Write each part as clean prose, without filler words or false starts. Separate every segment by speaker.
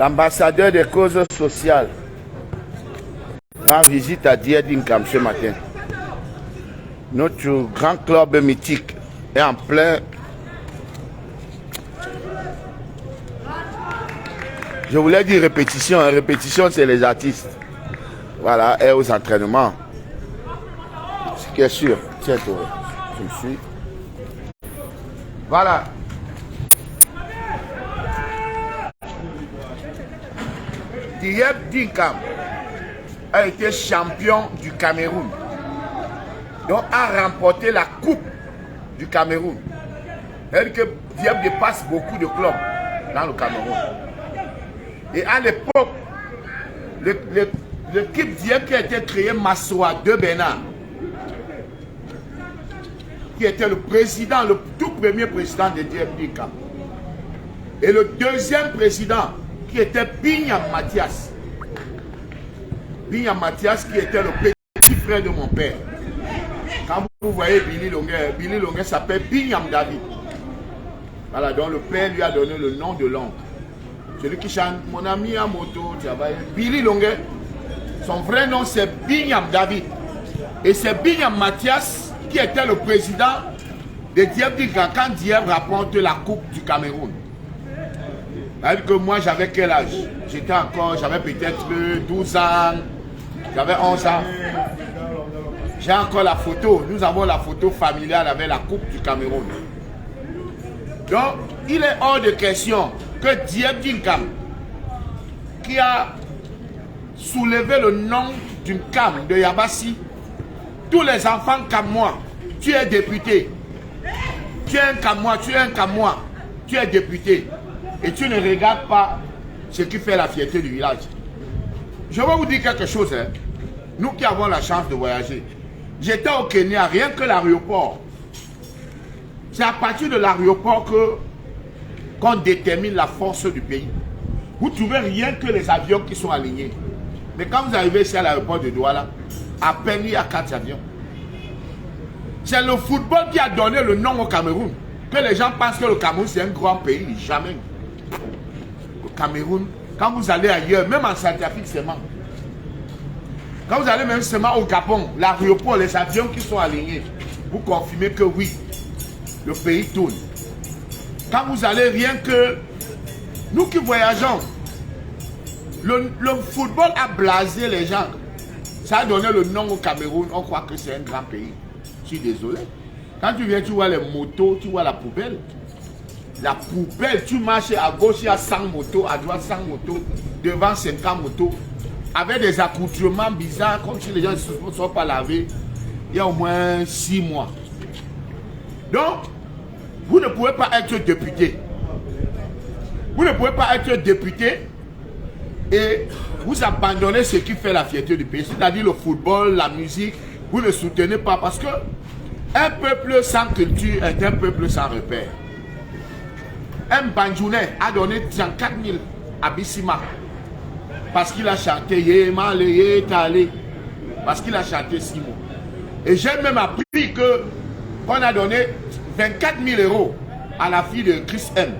Speaker 1: L'ambassadeur des causes sociales rend visite à Dieu Dinkam ce matin. Notre grand club mythique est en plein. Je voulais dire répétition. Répétition, c'est les artistes. Voilà, et aux entraînements. Ce qui est sûr. Tiens, toi, je me suis. Voilà. Diep Dinkam a été champion du Cameroun. Donc a remporté la coupe du Cameroun. C'est-à-dire que Diep dépasse beaucoup de clubs dans le Cameroun. Et à l'époque, l'équipe Diep qui a été créée, Massoua de Bénin, qui était le président, le tout premier président de Diep Dinkam. Et le deuxième président, qui était Binyam Mathias. Binyam Mathias qui était le petit frère de mon père. Quand vous voyez Billy Longuet s'appelle Binyam David. Voilà, donc le père lui a donné le nom de l'oncle. Celui qui chante mon ami à moto, Billy Longuet. Son vrai nom c'est Binyam David. Et c'est Binyam Mathias qui était le président de Diep Dinkam quand Diep rapporte la coupe du Cameroun. C'est-à-dire que moi j'avais quel âge? J'avais peut-être 12 ans, j'avais 11 ans. J'ai encore la photo, nous avons la photo familiale avec la coupe du Cameroun. Donc, il est hors de question que Diep Dinkam, qui a soulevé le nom d'une cam de Yabassi, tous les enfants comme moi, tu es député. Tu es un Camois, tu es un Camois, tu es député. Et tu ne regardes pas ce qui fait la fierté du village. Je vais vous dire quelque chose. Hein. Nous qui avons la chance de voyager. J'étais au Kenya, rien que l'aéroport. C'est à partir de l'aéroport qu'on détermine la force du pays. Vous trouvez rien que les avions qui sont alignés. Mais quand vous arrivez ici à l'aéroport de Douala, à peine il y a 4 avions. C'est le football qui a donné le nom au Cameroun. Que les gens pensent que le Cameroun c'est un grand pays. Jamais. Cameroun, quand vous allez ailleurs, même en Centrafrique seulement, quand vous allez même seulement au Gabon, l'aéroport, les avions qui sont alignés, vous confirmez que oui, le pays tourne. Quand vous allez rien que, nous qui voyageons, le football a blasé les gens. Ça a donné le nom au Cameroun, on croit que c'est un grand pays. Je suis désolé. Quand tu viens, tu vois les motos, tu vois la poubelle. La poubelle, tu marches à gauche, il y a 100 motos, à droite 100 motos, devant 50 motos, avec des accoutrements bizarres, comme si les gens ne sont pas lavés, il y a au moins 6 mois. Donc, vous ne pouvez pas être député. Vous ne pouvez pas être député et vous abandonnez ce qui fait la fierté du pays, c'est-à-dire le football, la musique, vous ne soutenez pas parce que un peuple sans culture est un peuple sans repère. Un Banjounais a donné 34 000 à Bissima parce qu'il a chanté Yémal Yétalé, parce qu'il a chanté 6 mots. Et j'ai même appris qu'on a donné 24 000 € à la fille de Chris M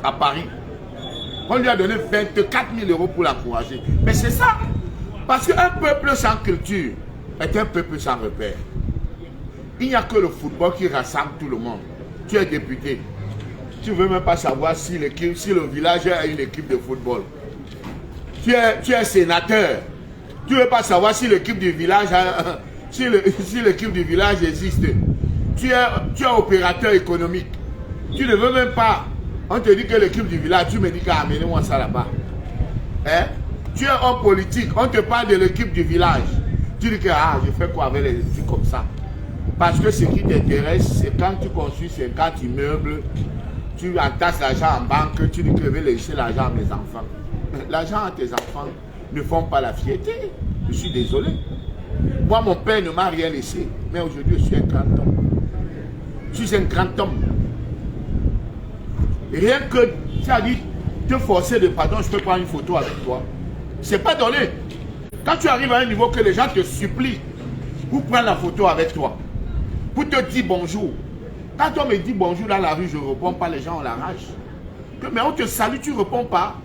Speaker 1: à Paris. On lui a donné 24 000 € pour l'encourager. Mais c'est ça, parce qu'un peuple sans culture est un peuple sans repère. Il n'y a que le football qui rassemble tout le monde. Tu es député. Tu ne veux même pas savoir si le village a une équipe de football. Tu es sénateur. Tu ne veux pas savoir si l'équipe du village si l'équipe du village existe. Tu es opérateur économique. Tu ne veux même pas. On te dit que l'équipe du village, tu me dis qu'amenez-moi ça là-bas. Hein? Tu es homme politique. On te parle de l'équipe du village. Tu dis que je fais quoi avec les trucs comme ça? Parce que ce qui t'intéresse, c'est quand tu construis 50 immeubles, tu entasses l'argent en banque, tu dis que je vais laisser l'argent à mes enfants. L'argent à tes enfants ne font pas la fierté. Je suis désolé. Moi, mon père ne m'a rien laissé. Mais aujourd'hui, je suis un grand homme. Je suis un grand homme. Rien que tu as dit, te forcer de pardon, je peux prendre une photo avec toi. C'est pas donné. Quand tu arrives à un niveau que les gens te supplient pour prendre la photo avec toi, pour te dire bonjour. Quand on me dit bonjour dans la rue, je ne réponds pas, les gens ont la rage. Mais on te salue, tu ne réponds pas.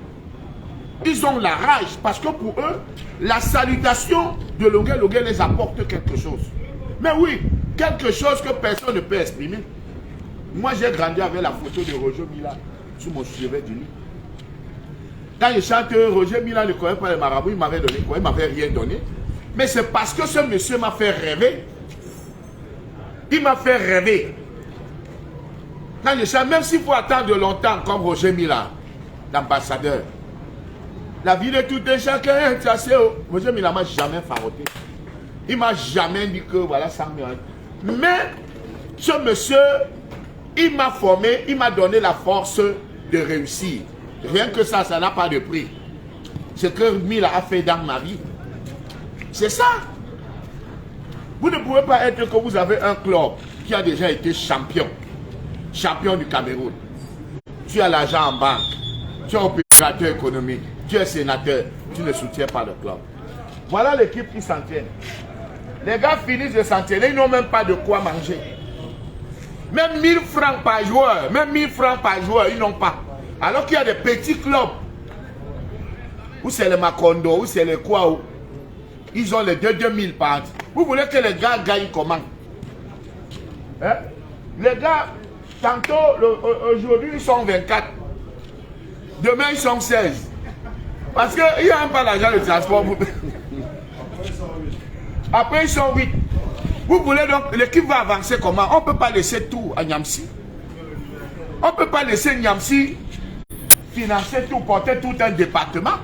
Speaker 1: Ils ont la rage parce que pour eux, la salutation de Longuet les apporte quelque chose. Mais oui, quelque chose que personne ne peut exprimer. Moi, j'ai grandi avec la photo de Roger Mila sous mon chevet du lit. Quand je chante, Roger Mila ne connaît pas les marabouts, il m'avait donné quoi? Il ne m'avait rien donné. Mais c'est parce que ce monsieur m'a fait rêver. Il m'a fait rêver. Quand je chante, même s'il faut attendre longtemps, comme Roger Mila, l'ambassadeur. La vie de tout un chacun est assez haut. Roger Mila ne m'a jamais faroté. Il ne m'a jamais dit que voilà, ça me... Mais ce monsieur, il m'a formé, il m'a donné la force de réussir. Rien que ça n'a pas de prix. Ce que Mila a fait dans ma vie, c'est ça. Vous ne pouvez pas être que vous avez un club qui a déjà été champion. Champion du Cameroun. Tu as l'argent en banque. Tu es opérateur économique. Tu es sénateur. Tu ne soutiens pas le club. Voilà l'équipe qui s'entraîne. Les gars finissent de s'entraîner. Ils n'ont même pas de quoi manger. Même 1000 francs par joueur. Même 1000 francs par joueur, ils n'ont pas. Alors qu'il y a des petits clubs. Où c'est les Macondo, où c'est les quoi. Ils ont les 2000 par an. Vous voulez que les gars gagnent comment? Hein? Les gars, tantôt, aujourd'hui, ils sont 24. Demain, ils sont 16. Parce qu'il n'y a même pas l'argent de transport. Après, ils sont 8. Vous voulez donc, l'équipe va avancer comment? On ne peut pas laisser tout à Niamsi. On ne peut pas laisser Niamsi financer tout, porter tout un département.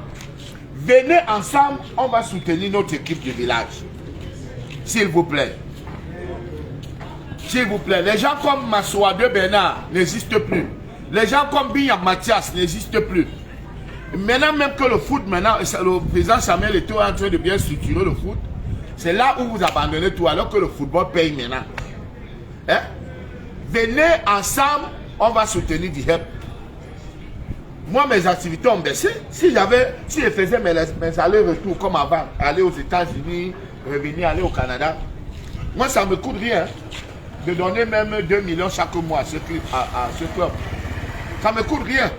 Speaker 1: Venez ensemble, on va soutenir notre équipe du village. S'il vous plaît. S'il vous plaît. Les gens comme Massoua de Bernard n'existent plus. Les gens comme Binyam Mathias n'existent plus. Maintenant même que le foot, maintenant, le président Samuel est en train de bien structurer le foot, c'est là où vous abandonnez tout, alors que le football paye maintenant. Hein? Venez ensemble, on va soutenir du HEP. Moi, mes activités ont baissé. Si je faisais mes allers-retours comme avant, aller aux États-Unis, revenir, aller au Canada, moi, ça ne me coûte rien de donner même 2 millions chaque mois à ce club. Ça ne me coûte rien.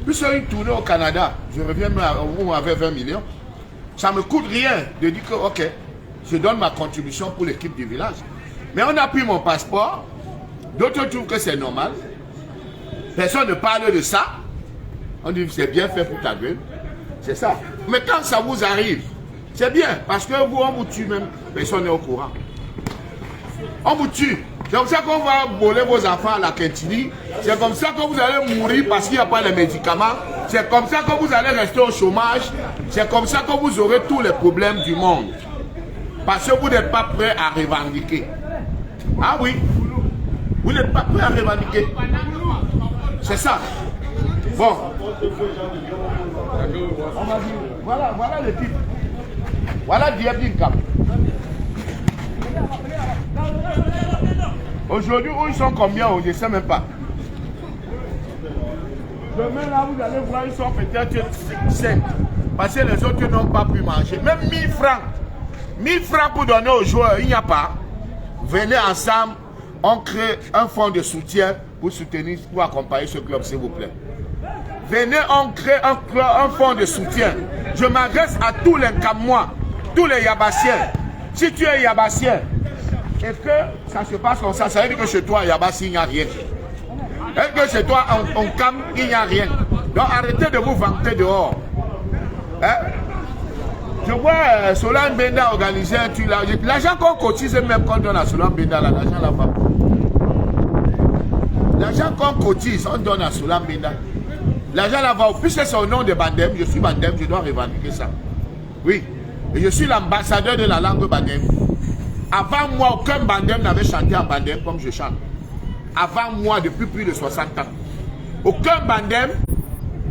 Speaker 1: Puis une tournée au Canada, je reviens où on avait 20 millions. Ça ne me coûte rien de dire que, ok, je donne ma contribution pour l'équipe du village. Mais on a pris mon passeport. D'autres trouvent que c'est normal. Personne ne parle de ça. On dit c'est bien fait pour ta gueule. C'est ça. Mais quand ça vous arrive, c'est bien. Parce que vous, on vous tue même. Personne n'est au courant. On vous tue. C'est comme ça qu'on va voler vos enfants à la Quintini. C'est comme ça que vous allez mourir parce qu'il n'y a pas les médicaments. C'est comme ça que vous allez rester au chômage. C'est comme ça que vous aurez tous les problèmes du monde. Parce que vous n'êtes pas prêt à revendiquer. Ah oui. Vous n'êtes pas prêt à revendiquer. C'est ça. Bon. Voilà le type. Voilà Diabinka. Aujourd'hui, où ils sont combien? Je ne sais même pas. Demain, là, vous allez voir, ils sont peut-être 5. Parce que les autres n'ont pas pu manger. Même 1000 francs. 1000 francs pour donner aux joueurs, il n'y a pas. Venez ensemble, on crée un fonds de soutien pour soutenir, pour accompagner ce club, s'il vous plaît. Venez, on crée un fonds de soutien. Je m'adresse à tous les Camois, tous les Yabassiens. Si tu es Yabassien, et que ça se passe comme ça veut dire que chez toi, à Yabassi, il n'y a rien. Et que chez toi, on Cam, il n'y a rien. Donc arrêtez de vous vanter dehors. Hein? Je vois Solan Benda organiser un truc là. L'argent qu'on cotise, même qu'on donne à Solan Benda, l'argent là va. L'argent qu'on cotise, on donne à Solan Benda. L'argent là va. Puisque c'est au nom de Bandem, je suis Bandem, je dois revendiquer ça. Oui. Et je suis l'ambassadeur de la langue Bandem. Avant moi, aucun Bandem n'avait chanté en Bandem comme je chante. Avant moi, depuis plus de 60 ans. Aucun Bandem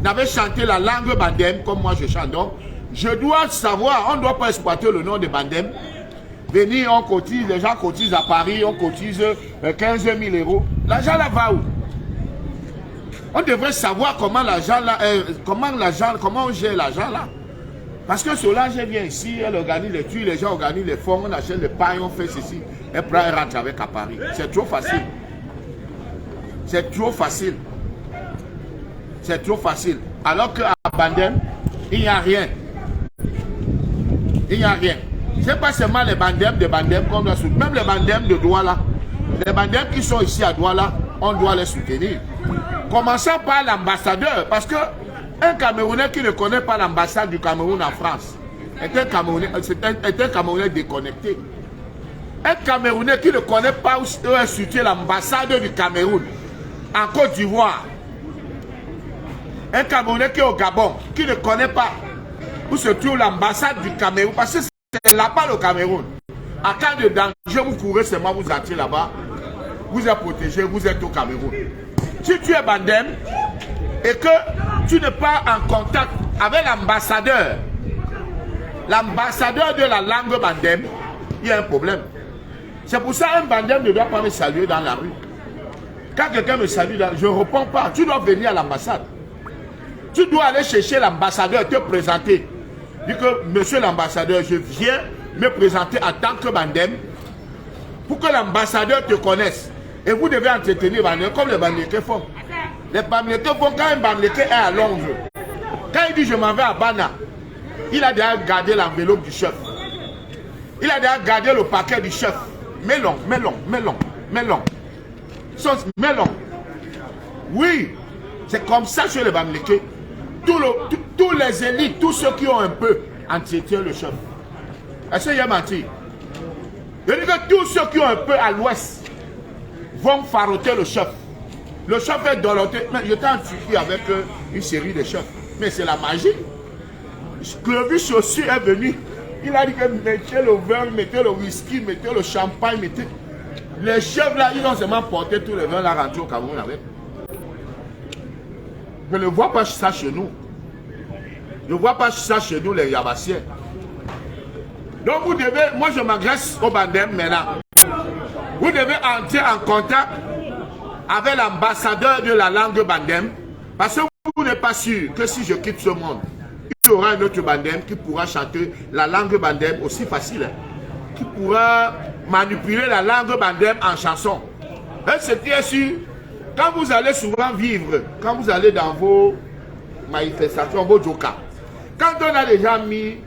Speaker 1: n'avait chanté la langue Bandem comme moi je chante. Donc, je dois savoir, on ne doit pas exploiter le nom de Bandem. Venir, on cotise, les gens cotisent à Paris, on cotise 15 000 euros. L'argent là va où? On devrait savoir comment l'argent là, comment on gère l'argent là. Parce que Solange vient ici, elle organise les trucs, les gens organisent les fonds, on achète les pailles, on fait ceci. Et après elle rentre avec à Paris. C'est trop facile. C'est trop facile. C'est trop facile. Alors qu'à Bandem, Il n'y a rien. Il n'y a rien. Ce n'est pas seulement les bandèmes de bandèmes qu'on doit soutenir. Même les bandèmes de Douala. Les bandèmes qui sont ici à Douala, on doit les soutenir. Commençons par l'ambassadeur. Parce que un Camerounais qui ne connaît pas l'ambassade du Cameroun en France est un Camerounais déconnecté. Un Camerounais qui ne connaît pas où est située l'ambassade du Cameroun en Côte d'Ivoire. Un Camerounais qui est au Gabon, qui ne connaît pas où se trouve l'ambassade du Cameroun. Parce que c'est là-bas le Cameroun. En cas de danger, vous courez seulement, vous attirez là-bas. Vous êtes protégé, vous êtes au Cameroun. Si tu es bandem et que tu n'es pas en contact avec l'ambassadeur de la langue bandem, il y a un problème. C'est pour ça qu'un bandem ne doit pas me saluer dans la rue. Quand quelqu'un me salue, je ne réponds pas. Tu dois venir à l'ambassade. Tu dois aller chercher l'ambassadeur, te présenter. Dis que, monsieur l'ambassadeur, je viens me présenter en tant que bandem pour que l'ambassadeur te connaisse. Et vous devez entretenir les bandem comme les bandéqués font. Les bandéqués font quand un bandéqué est à Londres. Quand il dit je m'en vais à Bana, il a déjà gardé l'enveloppe du chef. Il a déjà gardé le paquet du chef. Melon. Oui, c'est comme ça chez les bandéqués. Tous les élites, tous ceux qui ont un peu entretien le chef. Est-ce qu'il y a menti? Je dis que tous ceux qui ont un peu à l'ouest vont faroter le chef. Le chef est doloté. J'étais en Turquie avec une série de chefs. Mais c'est la magie. Clovis aussi est venu. Il a dit que mettez le vin, mettez le whisky, mettez le champagne, mettez... Les chefs là, ils ont seulement porté tous les vins là rentrés au Cameroun avec. Je ne vois pas ça chez nous. Je ne vois pas ça chez nous, les Yabassiens. Donc vous devez, moi je m'adresse au bandem maintenant. Vous devez entrer en contact avec l'ambassadeur de la langue bandem. Parce que vous n'êtes pas sûr que si je quitte ce monde, il y aura un autre bandem qui pourra chanter la langue bandem aussi facile. Qui pourra manipuler la langue bandem en chanson. Et c'est bien sûr. Quand vous allez souvent vivre, quand vous allez dans vos manifestations, vos jokas, quand on a déjà mis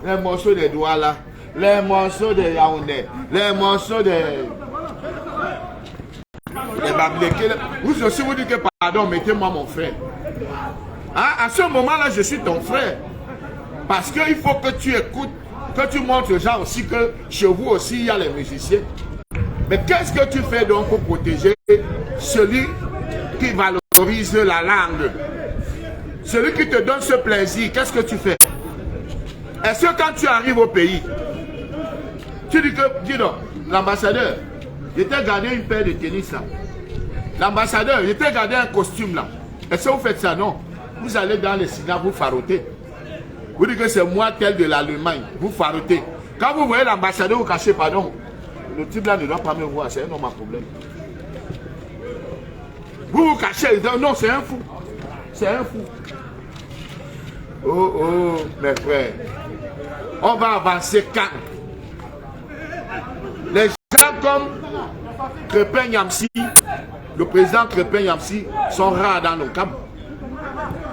Speaker 1: les morceaux des Douala, les morceaux de Yaoundé, les morceaux de Bamléké, vous aussi vous dites que pardon, mettez-moi mon frère. Hein? À ce moment-là, je suis ton frère. Parce qu'il faut que tu écoutes, que tu montres aux gens aussi que chez vous aussi, il y a les musiciens. Mais qu'est-ce que tu fais donc pour protéger celui qui valorise la langue? Celui qui te donne ce plaisir, qu'est-ce que tu fais? Est-ce que quand tu arrives au pays, tu dis que, dis donc, l'ambassadeur, je t'ai gardé une paire de tennis là. L'ambassadeur, je t'ai gardé un costume là. Est-ce que vous faites ça? Non. Vous allez dans les cinémas, vous farotez. Vous dites que c'est moi tel de l'Allemagne, vous farotez. Quand vous voyez l'ambassadeur, vous cachez, pardon. Le type là ne doit pas me voir, c'est un homme à problème. Vous vous cachez, non, c'est un fou. C'est un fou. Oh, oh, mes frères. On va avancer quand? Les gens comme Crépin Yamsi, le président Crépin Yamsi, sont rares dans nos camps.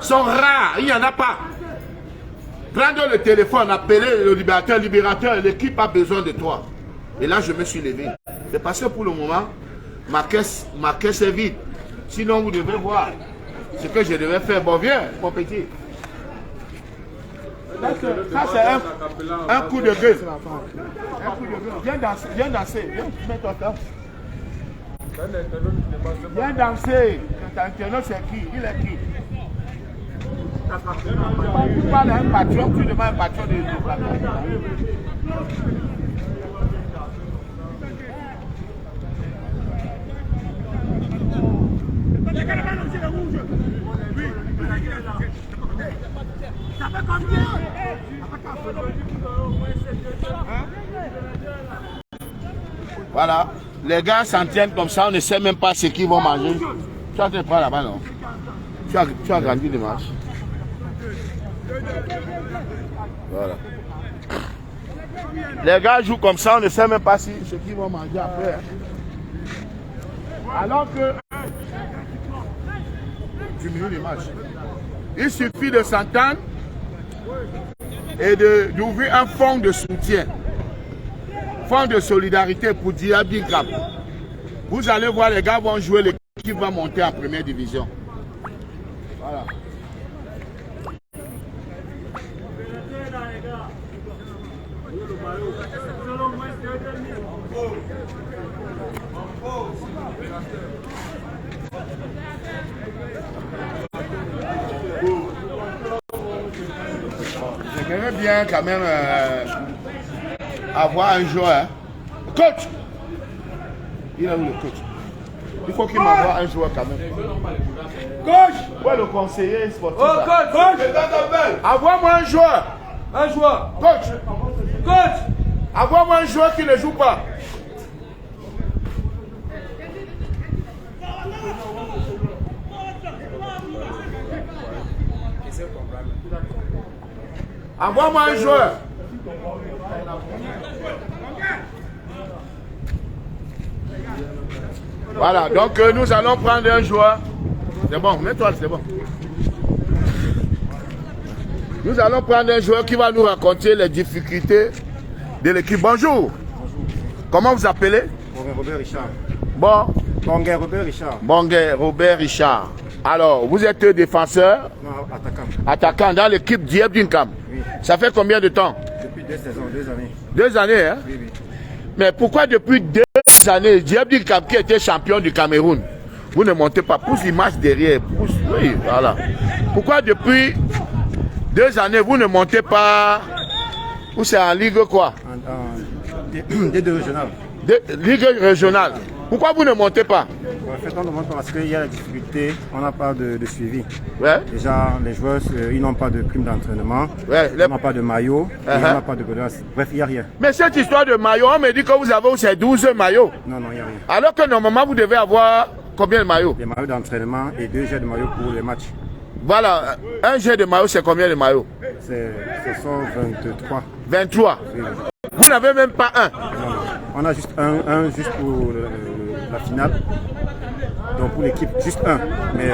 Speaker 1: Sont rares, il n'y en a pas. Prendre le téléphone, appeler le libérateur, l'équipe a besoin de toi. Et là, je me suis levé. C'est parce que pour le moment, ma caisse est vide. Sinon, vous devez voir ce que je devais faire. Bon, viens, mon petit. Ça, c'est un coup de gueule. Un coup de gueule. Viens danser, viens danser. Viens, mets-toi là. Viens danser. Cet internaute, c'est qui? Il est qui? Tu parles à un patron, tu demandes un patron de Voilà, les gars s'en tiennent comme ça, on ne sait même pas ce qu'ils vont manger. Tu as te prendre là-bas, non? Tu as grandi de marche. Voilà. Les gars jouent comme ça, on ne sait même pas ce qu'ils vont manger après. Alors que... Diminue l'image. Il suffit de s'entendre et d'ouvrir un fonds de soutien, fonds de solidarité pour Diaby Nkam. Vous allez voir, les gars vont jouer, l'équipe va monter en première division. Voilà. J'aimerais bien quand même avoir un joueur. Coach! Il est où le coach? Il faut qu'il m'envoie un joueur quand même. Coach! Ouais, le conseiller sportif.
Speaker 2: Oh, coach! Coach!
Speaker 1: Envoie-moi un joueur.
Speaker 2: Un joueur!
Speaker 1: Coach!
Speaker 2: Coach!
Speaker 1: Envoie-moi un joueur qui ne joue pas. Envoie-moi un joueur. Voilà, donc nous allons prendre un joueur. C'est bon, mets-toi, c'est bon. Nous allons prendre un joueur qui va nous raconter les difficultés de l'équipe. Bonjour. Comment vous appelez?
Speaker 3: Robert Richard.
Speaker 1: Bon.
Speaker 3: Bonguet Robert Richard.
Speaker 1: Bonguet Robert Richard. Alors, vous êtes défenseur?
Speaker 3: Non, attaquant.
Speaker 1: Attaquant dans l'équipe Diaby Nkam.
Speaker 3: Oui.
Speaker 1: Ça fait combien de temps?
Speaker 3: Depuis 2 saisons, 2 années.
Speaker 1: 2 années, hein?
Speaker 3: Oui, oui.
Speaker 1: Mais pourquoi depuis 2 années, Diaby Nkam qui était champion du Cameroun, vous ne montez pas? Pousse l'image derrière. Pousse, oui, voilà. Pourquoi depuis 2 années, vous ne montez pas? Ou c'est en Ligue quoi?
Speaker 3: D2 régional.
Speaker 1: Ligue régionale. Pourquoi vous ne montez pas?
Speaker 3: En fait, on ne monte pas parce qu'il y a la difficulté, on n'a pas de suivi.
Speaker 1: Ouais.
Speaker 3: Déjà, les joueurs, ils n'ont pas de prime d'entraînement,
Speaker 1: Ouais,
Speaker 3: ils n'ont pas de maillot, ils n'ont pas de godasse. Bref, il n'y a rien.
Speaker 1: Mais cette histoire de maillot, on me dit que vous avez aussi 12 maillots.
Speaker 3: Non, non, il n'y a rien.
Speaker 1: Alors que normalement, vous devez avoir combien de maillots?
Speaker 3: Des maillots d'entraînement et 2 jets de maillot pour les matchs.
Speaker 1: Voilà, un jet de maillot, c'est combien de maillots?
Speaker 3: Ce sont 23.
Speaker 1: 23.
Speaker 3: Oui, oui.
Speaker 1: Vous n'avez même pas un.
Speaker 3: Non, non. On a juste un juste pour la finale. Donc pour l'équipe, juste un. Mais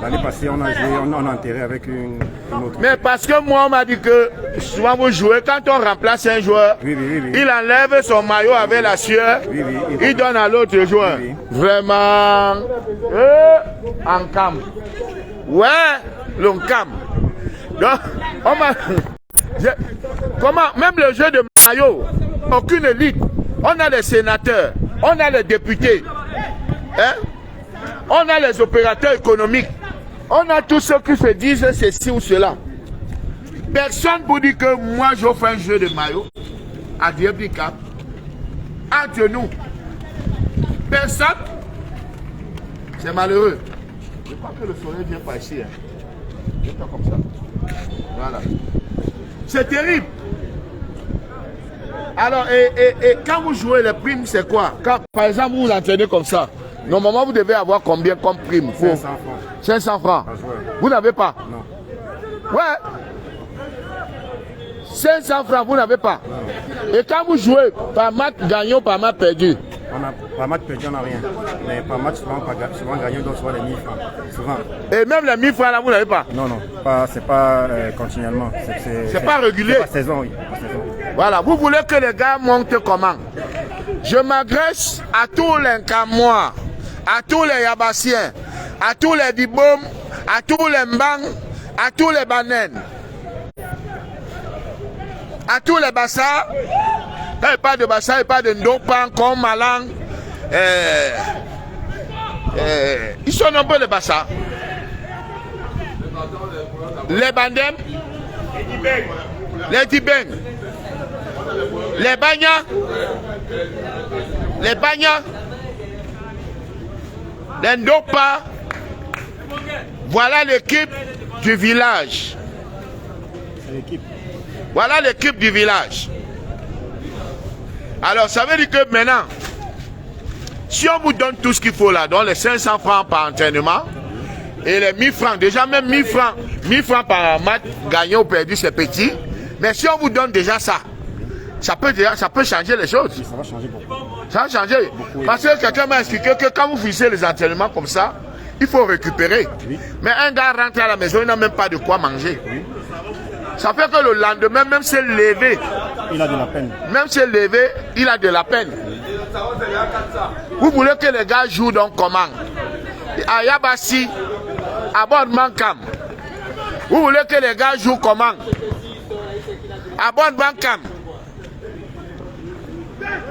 Speaker 3: l'année passée, on a joué, on a enterré avec une autre.
Speaker 1: Mais parce que moi, on m'a dit que souvent vous jouez, quand on remplace un joueur,
Speaker 3: Oui, oui, oui, oui.
Speaker 1: il enlève son maillot avec la sueur,
Speaker 3: Oui, oui,
Speaker 1: il donne à l'autre joueur.
Speaker 3: Oui, oui.
Speaker 1: Vraiment, en cam. Ouais, le cam. Donc, on m'a... Comment, même le jeu de maillot, aucune élite. On a les sénateurs, on a les députés, hein? On a les opérateurs économiques, on a tous ceux qui se disent ceci ou cela. Personne pour dire que moi j'offre un jeu de maillot à Diaby Nkam entre nous. Personne. C'est malheureux. Je crois que le soleil vient passer. Hein. Comme ça. Voilà. C'est terrible. Alors, et quand vous jouez les primes, c'est quoi? Quand, par exemple, vous l'entraînez comme ça, normalement, vous devez avoir combien comme prime?
Speaker 3: 500 francs.
Speaker 1: 500 francs.
Speaker 3: Par joueur.
Speaker 1: Vous n'avez pas?
Speaker 3: Non.
Speaker 1: Ouais. 500 francs, vous n'avez pas? Non. Et quand vous jouez, par match gagné ou par match perdu?
Speaker 3: Par match perdu, on n'a rien. Mais par match, souvent gagné, donc souvent les 1000 francs. Souvent.
Speaker 1: Et même les 1000 francs là, vous n'avez pas?
Speaker 3: Non, non. C'est pas continuellement.
Speaker 1: C'est pas régulier?
Speaker 3: C'est pas saison, oui. Pas saison.
Speaker 1: Voilà. Vous voulez que les gars montent comment? Je m'adresse à tous les Nkamois, à tous les Yabassiens, à tous les Dibom, à tous les Mbang, à tous les Banen, à tous les Bassa. Quand il parle de Bassa, il parle de Ndopan, comme Malang. Ils sont nombreux les Bassa. Les Bandem, les Dibeng, les Bagna, les Ndopa. Voilà l'équipe du village. Voilà l'équipe du village. Alors ça veut dire que maintenant, si on vous donne tout ce qu'il faut là, donc les 500 francs par entraînement et les 1000 francs, déjà même 1000 francs par match gagné ou perdu, c'est petit. Mais si on vous donne déjà ça, ça peut changer les choses.
Speaker 3: Ça va changer beaucoup.
Speaker 1: Ça va changer. Parce que quelqu'un m'a expliqué que quand vous finissez les entraînements comme ça, il faut récupérer.
Speaker 3: Oui.
Speaker 1: Mais un gars rentre à la maison, il n'a même pas de quoi manger.
Speaker 3: Oui.
Speaker 1: Ça fait que le lendemain, même s'il est levé,
Speaker 3: il a de la peine.
Speaker 1: Même s'il est levé, il a de la peine. Vous voulez que les gars jouent donc comment? À Yabassi, à Bonne-Bancam. Vous voulez que les gars jouent comment? À Bonne-Bancam.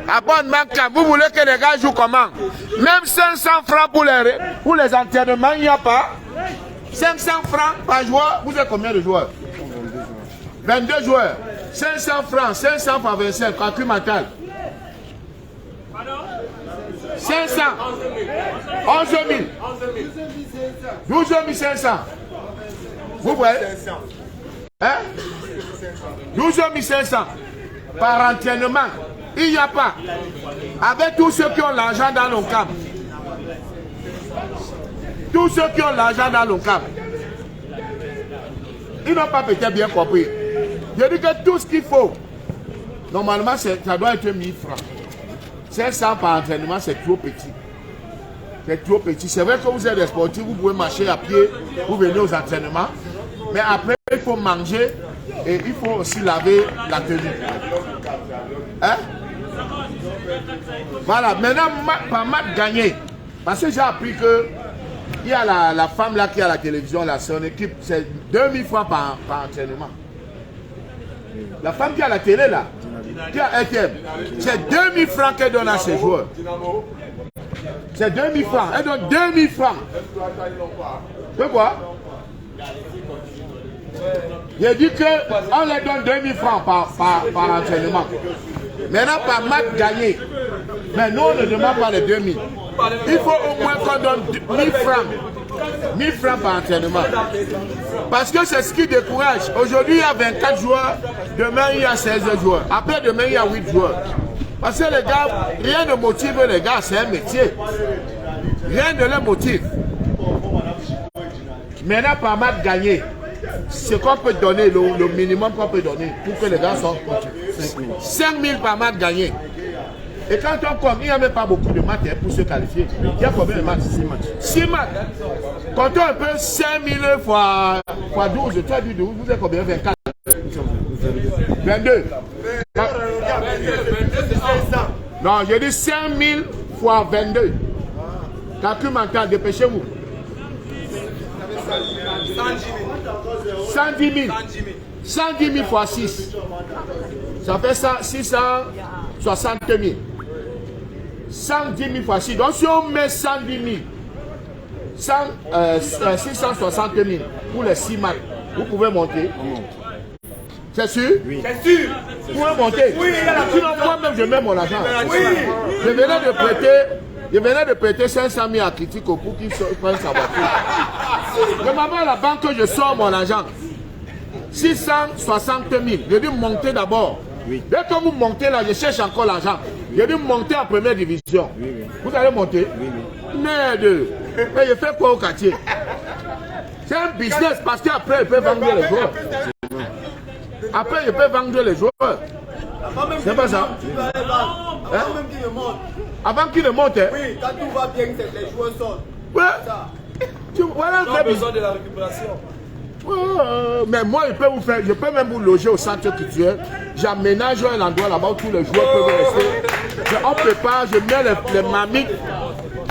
Speaker 1: À Bonne-Bancam. Vous voulez que les gars jouent comment? Même 500 francs pour les entraînements, il n'y a pas. 500 francs par joueur. Vous êtes combien de joueurs? 22 joueurs. 500 francs, 500 par 25, calcul mental. 500. 11 000. 12 500. Vous voyez? Hein? 12 500 par entraînement. Il n'y a pas. Avec tous ceux qui ont l'argent dans le camp. Tous ceux qui ont l'argent dans le camp. Ils n'ont pas peut-être bien compris. Je dis que tout ce qu'il faut, normalement, ça doit être 1000 francs. 500 par entraînement, c'est trop petit. C'est trop petit. C'est vrai que vous êtes des sportifs, vous pouvez marcher à pied, vous venez aux entraînements. Mais après, il faut manger et il faut aussi laver la tenue. Hein? Voilà. Maintenant, par match gagné. Parce que j'ai appris que il y a la femme là qui a la télévision, là, son équipe, c'est 2000 francs par entraînement. La femme qui a la télé là, qui a RTM, c'est 2000 francs qu'elle donne à ses joueurs. C'est 2000 francs. Elle donne 2000 francs. Tu vois? J'ai dit qu'on leur donne 2000 francs par entraînement. Maintenant, par match gagné. Mais nous, on ne demande pas les 2000. Il faut au moins qu'on donne 1000 francs. 1000 francs par entraînement. Parce que c'est ce qui décourage. Aujourd'hui, il y a 24 joueurs. Demain, il y a 16 joueurs. Après, demain, il y a 8 joueurs. Parce que les gars, rien ne motive les gars. C'est un métier. Rien ne les motive. Maintenant, par match gagné, ce qu'on peut donner, le minimum qu'on peut donner pour que les gars sortent. 5 000 par match gagné. Et quand on compte, il n'y a même pas beaucoup de matchs pour se qualifier. Il y a combien de matchs? 6 matchs. 6 matchs. Comptons un peu 5 000 fois 12. Tu as dit 12, vous êtes combien? 24. 22. Non, j'ai dit 5 000 fois 22. Calcul mental, dépêchez-vous. 110 000. 110 000 fois 6. Ça fait 660 000. 110 000 fois 6. Donc si on met 110 000, 660 000 pour les 6 matchs, vous pouvez monter. C'est sûr? Oui. C'est sûr. Vous pouvez monter? Oui. Sinon, moi-même, je mets mon argent. Oui. Je venais de prêter 500 000 à Critico pour qu'il prenne sa voiture. Je m'en vais à la banque, je sors mon argent. 660 000. Je dis monter d'abord. Oui. Dès que vous montez là, je cherche encore l'argent. Je dis monter en première division. Oui, oui. Vous allez monter? Oui, oui. Merde. Mais je fais quoi au quartier? C'est un business parce qu'après, il peut vendre les joueurs. Après, il peut vendre les joueurs. C'est pas ça? Hein? Avant qu'il ne monte. Hein? Oui, quand tout va bien, les joueurs sortent. Ouais. Voilà, on a besoin de la récupération. Mais moi, je peux même vous loger au centre culturel. J'aménage un endroit là-bas où tous les joueurs peuvent rester. On prépare, je mets les marmites.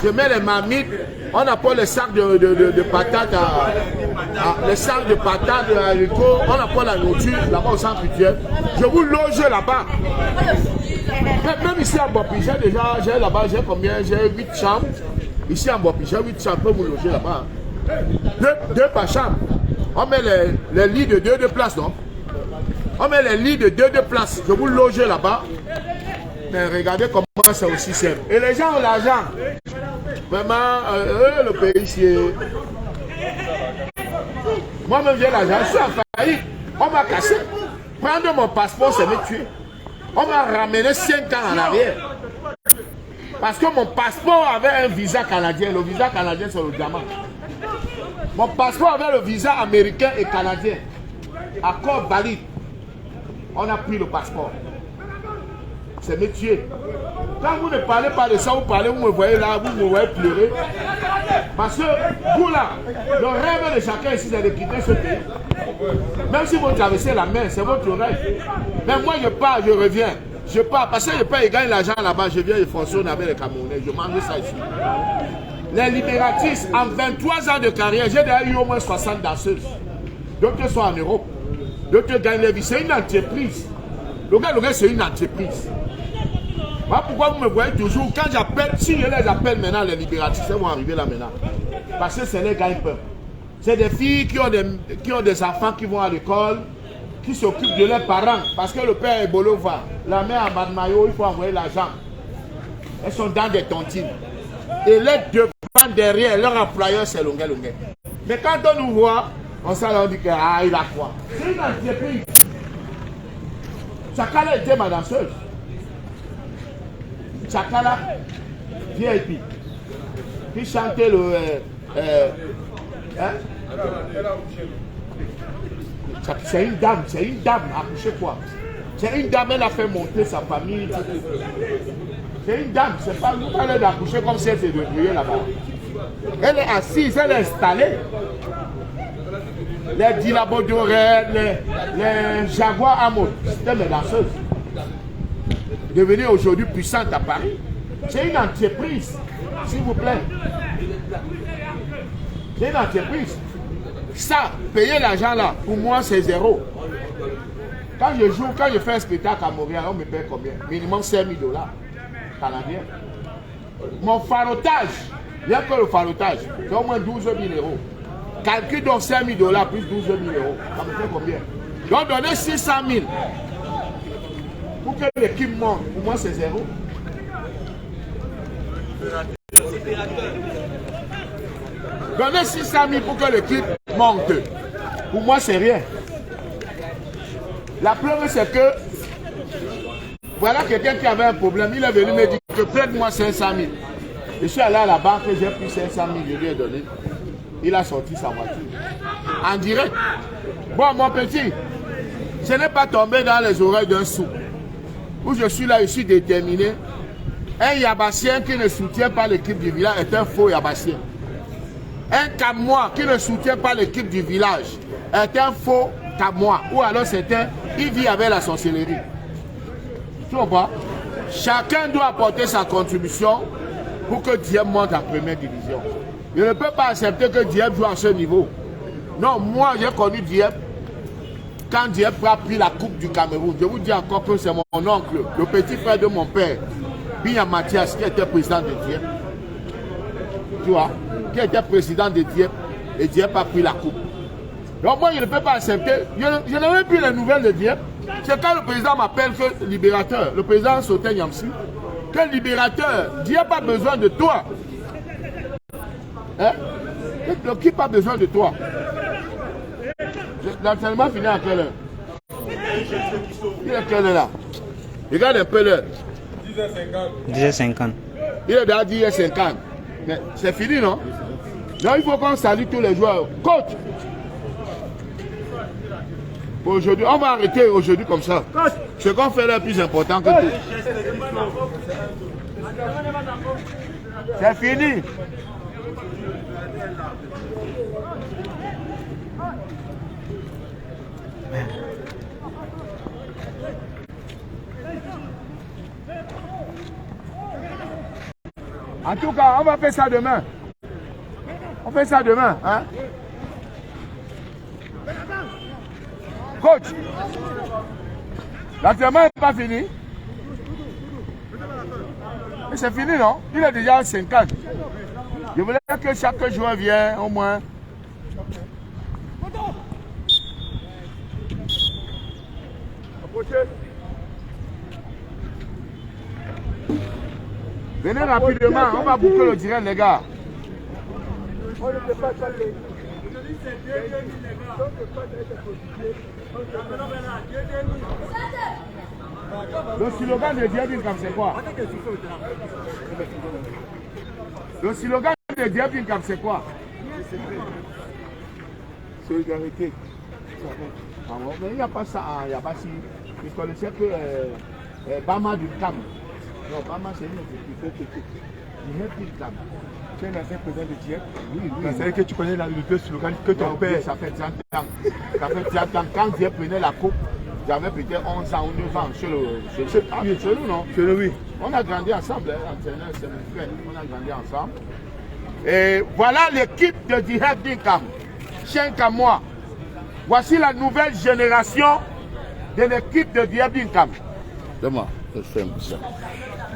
Speaker 1: Je mets les marmites. On apporte les sacs de patates, les sacs de patates, de haricots. On apporte la nourriture là-bas au centre culturel. Je vous loge là-bas. Même ici à Bopi, j'ai là-bas, j'ai combien? J'ai 8 chambres. Ici à Bopi, j'ai 8 chambres. Je peux vous loger là-bas. 2 par chambre. On met les lits de 2 places, non? On met les lits de 2 places. Je vous loge là-bas. Mais regardez comment c'est aussi simple. Et les gens ont l'argent. Vraiment, le pays, c'est... Moi-même, j'ai l'argent. Je suis en faillite. On m'a cassé. Prendre mon passeport, c'est me tuer. On m'a ramené 5 ans en arrière. Parce que mon passeport avait un visa canadien. Le visa canadien, c'est le diamant. Mon passeport avait le visa américain et canadien. Accord valide. On a pris le passeport. c'est métier. Quand vous ne parlez pas de ça, vous parlez, vous me voyez là, vous me voyez pleurer. Parce que vous là, le rêve de chacun ici, c'est de quitter ce pays. Même si vous traversez la mer, c'est votre rêve. Mais moi, je pars, je reviens. Je pars, parce que je pars et gagne l'argent là-bas, je viens et fonctionne avec les Camerounais. Je mange ça ici. Les libératistes, en 23 ans de carrière, j'ai déjà eu au moins 60 danseuses. D'autres sont en Europe. D'autres gagnent leur vie. C'est une entreprise. Le gars, c'est une entreprise. Moi, pourquoi vous me voyez toujours, quand j'appelle, si je les appelle maintenant, les libératistes, ils vont arriver là maintenant. Parce que c'est les gagne-peur. C'est des filles qui ont des enfants qui vont à l'école, qui s'occupent de leurs parents. Parce que le père est bolova, la mère en bas de maillot, il faut envoyer l'argent. Elles sont dans des tontines. Et les deux derrière, leur employeur, c'est Longuet. Mais quand on nous voit, on s'en dit que il a quoi? C'est une entreprise. Chakala était ma danseuse. Chakala, VIP. Qui chantait le... c'est une dame, accouché quoi? C'est une dame, elle a fait monter sa famille. C'est une dame, c'est pas vous allez d'accoucher comme si elle s'est débrouillée là-bas. Elle est assise, elle est installée. Les Dilabo Doré, les Jaguars Amon, c'était mes danseuses. Devenir aujourd'hui puissante à Paris. C'est une entreprise, s'il vous plaît. C'est une entreprise. Ça, payer l'argent là, pour moi c'est zéro. Quand je joue, quand je fais un spectacle à Montréal, on me paye combien? Minimum 5 000 $ canadiens. Mon farotage, il n'y a que le farotage, c'est au moins 12 000 €. Calcule donc 5 000 $ plus 12 000 €. Ça me fait combien? Donc donner 600 000 pour que l'équipe monte, pour moi c'est zéro. Donner 600 000 pour que l'équipe monte, pour moi c'est rien. La preuve c'est que voilà quelqu'un qui avait un problème, il est venu me dire que prête-moi 500 000. Je suis allé à la banque, j'ai pris 500 000, je lui ai donné. Il a sorti sa voiture. En direct. Bon, mon petit, ce n'est pas tombé dans les oreilles d'un sou. Où je suis là, je suis déterminé. Un Yabassien qui ne soutient pas l'équipe du village est un faux Yabassien. Un Camois qui ne soutient pas l'équipe du village est un faux Camois. Ou alors c'est un, il vit avec la sorcellerie. Tu vois? Chacun doit apporter sa contribution pour que Dieppe monte en première division. Je ne peux pas accepter que Dieppe joue à ce niveau. Non, moi j'ai connu Dieppe quand Dieppe a pris la Coupe du Cameroun. Je vous dis encore que c'est mon oncle, le petit frère de mon père, Biya Mathias, qui était président de Dieppe. Tu vois? Qui était président de Dieppe et Dieppe a pris la Coupe. Donc moi je ne peux pas accepter. Je n'ai même plus les nouvelles de Dieppe. C'est quand le président m'appelle que libérateur, le président Sautin Yamsi, que libérateur, Dieppe a besoin de toi. Hein? L'équipe a besoin de toi. L'entraînement finit à quelle heure? Il est à quelle heure là? Regarde un peu l'heure.
Speaker 4: 10h50.
Speaker 1: Il est déjà 10h50. Mais c'est fini, non? Donc il faut qu'on salue tous les joueurs. Coach! Aujourd'hui, on va arrêter aujourd'hui comme ça. Ce qu'on fait là est plus important que tout. C'est fini. En tout cas, on va faire ça demain. On fait ça demain, hein? Coach, l'entraînement n'est pas fini. Mais c'est fini, non? Il est déjà à 50. Je voulais que chaque joueur vienne au moins. Venez rapidement, on va boucler le direct, les gars. Le slogan de Dieppe Income, c'est quoi? Le slogan de Dieppe Income, c'est quoi? Solidarité. Mais il n'y a pas ça, il n'y a pas si. Je connaissais que Bama du Cam. Non, Bama c'est une autre équipe. Du Cam.
Speaker 5: Tu es l'ancien président de Dieppe.
Speaker 1: Oui, oui.
Speaker 5: C'est vrai que tu connais le peu slogan que ton
Speaker 1: Donc,
Speaker 5: père.
Speaker 1: ça fait 30 ans. Ça fait 30 ans. Quand Dieppe prenait la coupe, j'avais peut-être 11 ans ou 9 ans chez nous, non?
Speaker 5: Chez nous, oui.
Speaker 1: On a grandi ensemble, hein. Entraîneur, c'est mon frère. On a grandi ensemble. Et voilà l'équipe de Dieppe Dinkam. Chien comme moi. Voici la nouvelle génération de l'équipe de Dieppe Dinkam. Donne-moi, je fais ça.